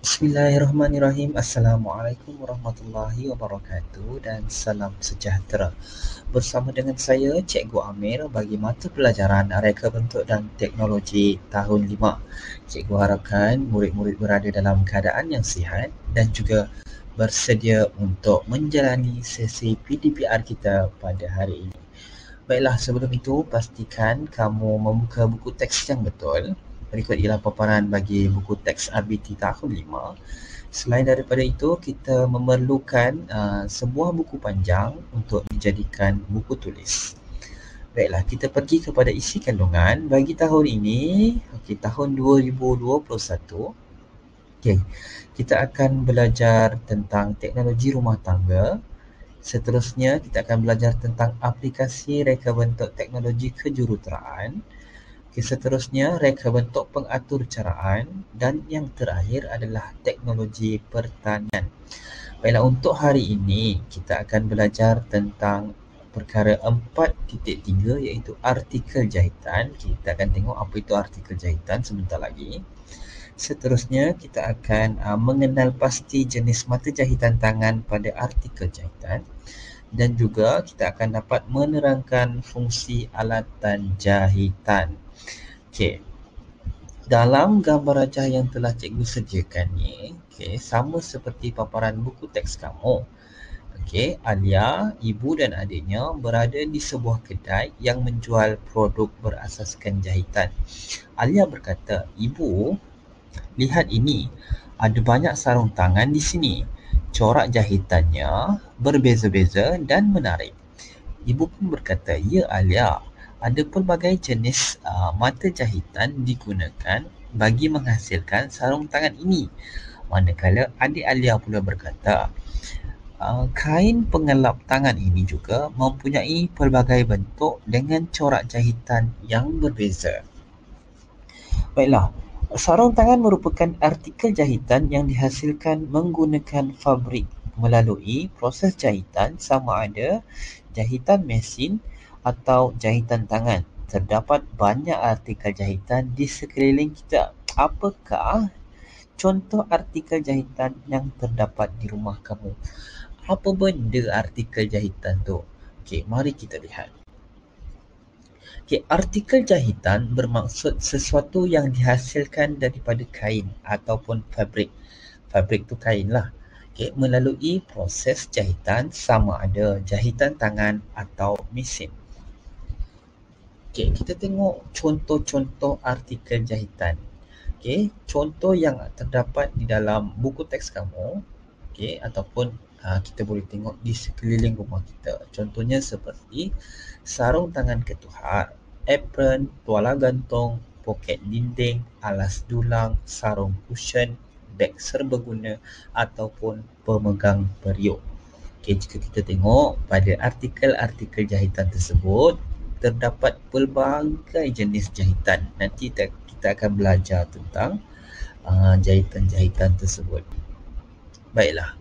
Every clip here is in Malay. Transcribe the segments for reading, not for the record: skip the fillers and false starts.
Bismillahirrahmanirrahim. Assalamualaikum warahmatullahi wabarakatuh dan salam sejahtera. Bersama dengan saya Cikgu Amir bagi mata pelajaran Reka Bentuk dan Teknologi tahun 5. Cikgu harapkan murid-murid berada dalam keadaan yang sihat dan juga bersedia untuk menjalani sesi PDPR kita pada hari ini. Baiklah, sebelum itu pastikan kamu membuka buku teks yang betul. Berikut ialah paparan bagi buku teks RBT tahun 5. Selain daripada itu, kita memerlukan sebuah buku panjang untuk dijadikan buku tulis. Baiklah, kita pergi kepada isi kandungan bagi tahun ini, tahun 2021. Kita akan belajar tentang teknologi rumah tangga. Seterusnya, kita akan belajar tentang aplikasi reka bentuk teknologi kejuruteraan. Seterusnya, reka bentuk pengatur caraan. Dan yang terakhir adalah teknologi pertanian. Baiklah, untuk hari ini, kita akan belajar tentang perkara 4.3 iaitu artikel jahitan. Kita akan tengok apa itu artikel jahitan sebentar lagi. Seterusnya, kita akan mengenal pasti jenis mata jahitan tangan pada artikel jahitan. Dan juga kita akan dapat menerangkan fungsi alatan jahitan. Okey. Dalam gambar rajah yang telah cikgu sediakan ni, sama seperti paparan buku teks kamu. Alia, ibu dan adiknya berada di sebuah kedai yang menjual produk berasaskan jahitan. Alia berkata, "Ibu, lihat ini, ada banyak sarung tangan di sini. Corak jahitannya berbeza-beza dan menarik." Ibu pun berkata, "Ya Alia, ada pelbagai jenis mata jahitan digunakan bagi menghasilkan sarung tangan ini." Manakala adik Alia pula berkata, "Kain pengelap tangan ini juga mempunyai pelbagai bentuk dengan corak jahitan yang berbeza." Baiklah, sarung tangan merupakan artikel jahitan yang dihasilkan menggunakan fabrik melalui proses jahitan sama ada jahitan mesin atau jahitan tangan. Terdapat banyak artikel jahitan di sekeliling kita. Apakah contoh artikel jahitan yang terdapat di rumah kamu? Apa benda artikel jahitan tu? Mari kita lihat. Artikel jahitan bermaksud sesuatu yang dihasilkan daripada kain ataupun fabrik. Fabrik tu kain lah. Melalui proses jahitan sama ada jahitan tangan atau mesin. Kita tengok contoh-contoh artikel jahitan. Contoh yang terdapat di dalam buku teks kamu, ataupun kita boleh tengok di sekeliling rumah kita. Contohnya seperti sarung tangan ketuhar, apron, tuala gantung, poket dinding, alas dulang, sarung cushion, beg serbaguna ataupun pemegang periuk. Jika kita tengok pada artikel-artikel jahitan tersebut, terdapat pelbagai jenis jahitan. Nanti kita akan belajar tentang jahitan-jahitan tersebut. Baiklah.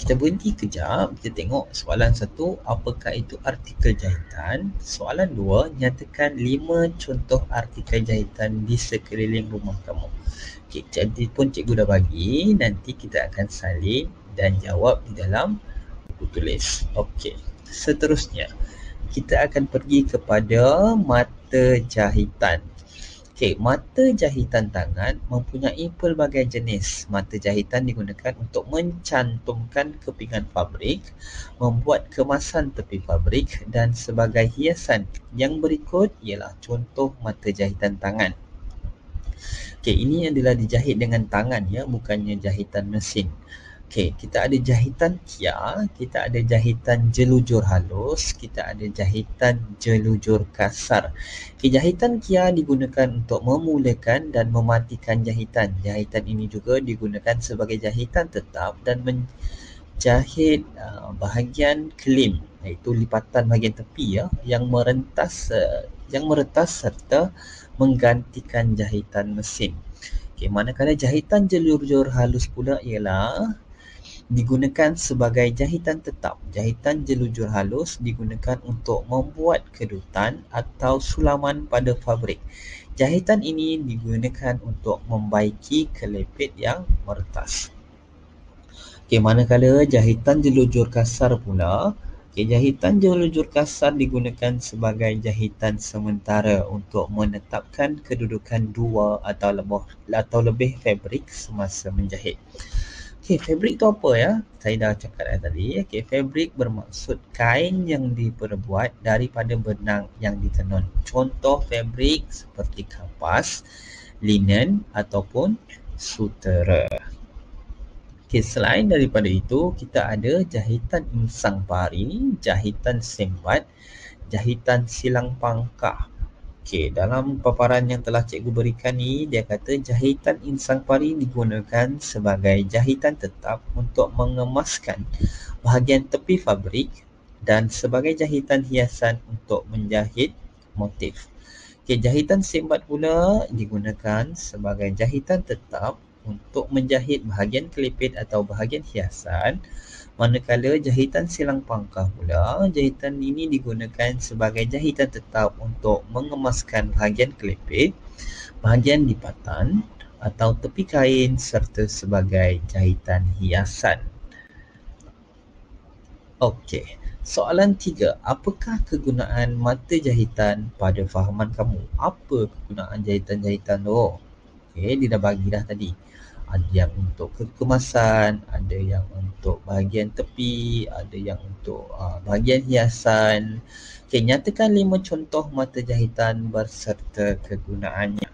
Kita berhenti kejap. Kita tengok soalan 1, apakah itu artikel jahitan? Soalan 2, nyatakan 5 contoh artikel jahitan di sekeliling rumah kamu. Jadi pun cikgu dah bagi, nanti kita akan salin dan jawab di dalam buku tulis. Seterusnya, kita akan pergi kepada mata jahitan. Mata jahitan tangan mempunyai pelbagai jenis. Mata jahitan digunakan untuk mencantumkan kepingan fabrik, membuat kemasan tepi fabrik dan sebagai hiasan. Yang berikut ialah contoh mata jahitan tangan. Ini adalah dijahit dengan tangan ya, bukannya jahitan mesin. Kita ada jahitan kia, kita ada jahitan jelujur halus, kita ada jahitan jelujur kasar. Jahitan kia digunakan untuk memulakan dan mematikan jahitan. Jahitan ini juga digunakan sebagai jahitan tetap dan menjahit bahagian klim, iaitu lipatan bahagian tepi ya, yang meretas serta menggantikan jahitan mesin. Manakala jahitan jelujur halus pula ialah digunakan sebagai jahitan tetap. Jahitan jelujur halus digunakan untuk membuat kedutan atau sulaman pada fabrik. Jahitan ini digunakan untuk membaiki kelepit yang meretas. Manakala jahitan jelujur kasar pula, jahitan jelujur kasar digunakan sebagai jahitan sementara untuk menetapkan kedudukan dua atau lebih fabrik semasa menjahit. Fabrik tu apa ya? Saya dah cakap tadi. Fabrik bermaksud kain yang diperbuat daripada benang yang ditenun. Contoh fabrik seperti kapas, linen ataupun sutera. Selain daripada itu, kita ada jahitan insang pari, jahitan sembat, jahitan silang pangkah. Dalam paparan yang telah cikgu berikan ni, dia kata jahitan insang pari digunakan sebagai jahitan tetap untuk mengemaskan bahagian tepi fabrik dan sebagai jahitan hiasan untuk menjahit motif. Jahitan sembat pula digunakan sebagai jahitan tetap untuk menjahit bahagian kelipit atau bahagian hiasan. Manakala jahitan silang pangkah pula, jahitan ini digunakan sebagai jahitan tetap untuk mengemaskan bahagian kelipit, bahagian lipatan atau tepi kain serta sebagai jahitan hiasan. Okey, soalan 3. Apakah kegunaan mata jahitan pada fahaman kamu? Apa kegunaan jahitan-jahitan tu? Dia dah bagi dah tadi. Ada yang untuk kemasan, ada yang untuk bahagian tepi, ada yang untuk bahagian hiasan. Nyatakan 5 contoh mata jahitan berserta kegunaannya.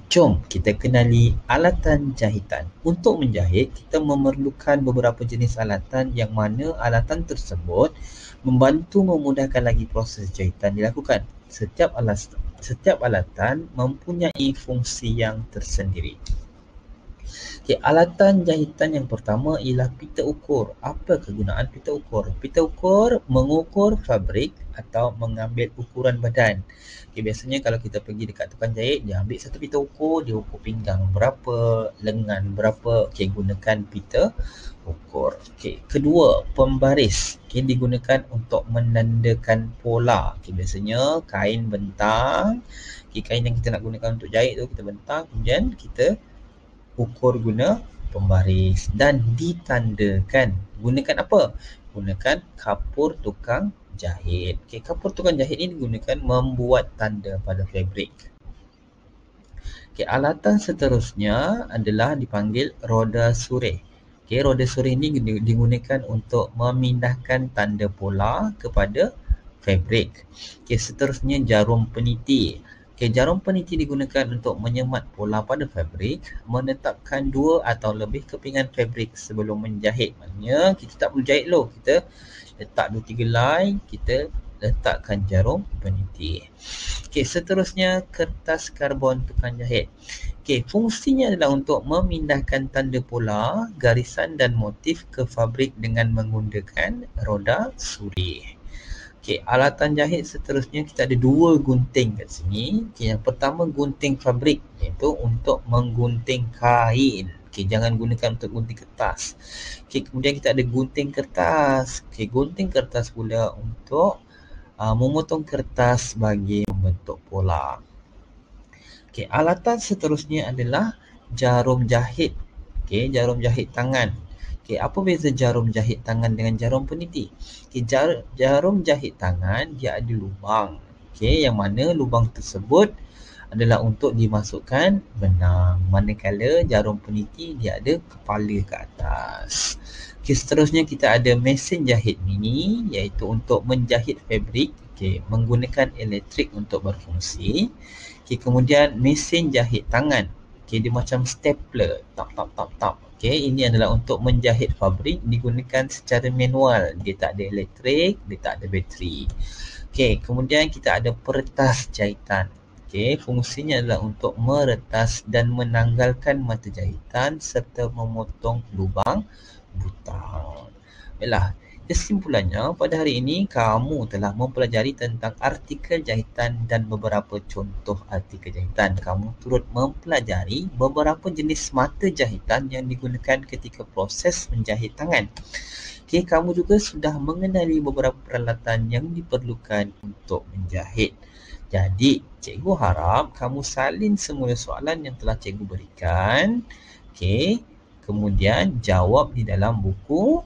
Jom kita kenali alatan jahitan. Untuk menjahit, kita memerlukan beberapa jenis alatan yang mana alatan tersebut membantu memudahkan lagi proses jahitan dilakukan. Setiap alatan mempunyai fungsi yang tersendiri. Alatan jahitan yang pertama ialah pita ukur. Apa kegunaan pita ukur? Pita ukur mengukur fabrik atau mengambil ukuran badan. Biasanya kalau kita pergi dekat tukang jahit, dia ambil satu pita ukur, dia ukur pinggang berapa, lengan berapa. Gunakan pita ukur. Kedua, pembaris. Digunakan untuk menandakan pola. Biasanya kain bentang, kain yang kita nak gunakan untuk jahit tu kita bentang, kemudian kita ukur guna pembaris dan ditandakan. Gunakan apa? Gunakan kapur tukang jahit. Kapur tukang jahit ini digunakan membuat tanda pada fabrik. Alatan seterusnya adalah dipanggil roda surih. Roda surih ini digunakan untuk memindahkan tanda pola kepada fabrik. Seterusnya jarum peniti. Jarum peniti digunakan untuk menyemat pola pada fabrik, menetapkan 2 atau lebih kepingan fabrik sebelum menjahit. Maknanya kita tak perlu jahit dulu, kita letak 2-3 line, kita letakkan jarum peniti. Seterusnya kertas karbon tukang jahit. Fungsinya adalah untuk memindahkan tanda pola, garisan dan motif ke fabrik dengan menggunakan roda surih. Alatan jahit seterusnya kita ada 2 gunting kat sini. Yang pertama gunting fabrik, iaitu untuk menggunting kain. Jangan gunakan untuk gunting kertas. Kemudian kita ada gunting kertas. Gunting kertas pula untuk memotong kertas bagi membentuk pola. Alatan seterusnya adalah jarum jahit. Jarum jahit tangan. Apa beza jarum jahit tangan dengan jarum peniti? Jarum jahit tangan dia ada lubang. Yang mana lubang tersebut adalah untuk dimasukkan benang. Manakala jarum peniti dia ada kepala ke atas. Seterusnya kita ada mesin jahit mini, iaitu untuk menjahit fabrik. Menggunakan elektrik untuk berfungsi. Kemudian mesin jahit tangan. Dia macam stapler. Tap. Ini adalah untuk menjahit fabrik, digunakan secara manual. Dia tak ada elektrik, dia tak ada bateri. Kemudian kita ada peretas jahitan. Fungsinya adalah untuk meretas dan menanggalkan mata jahitan serta memotong lubang butang. Baiklah, kesimpulannya pada hari ini kamu telah mempelajari tentang artikel jahitan dan beberapa contoh artikel jahitan. Kamu turut mempelajari beberapa jenis mata jahitan yang digunakan ketika proses menjahit tangan. Kamu juga sudah mengenali beberapa peralatan yang diperlukan untuk menjahit. Jadi, cikgu harap kamu salin semula soalan yang telah cikgu berikan. Okey. Kemudian jawab di dalam buku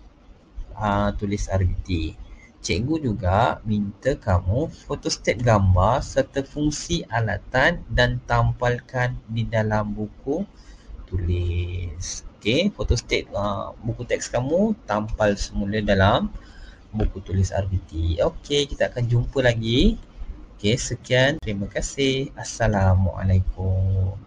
tulis RBT. Cikgu juga minta kamu fotostat gambar serta fungsi alatan dan tampalkan di dalam buku tulis. Okey, fotostat buku teks kamu tampal semula dalam buku tulis RBT. Okey, kita akan jumpa lagi. Okey, sekian. Terima kasih. Assalamualaikum.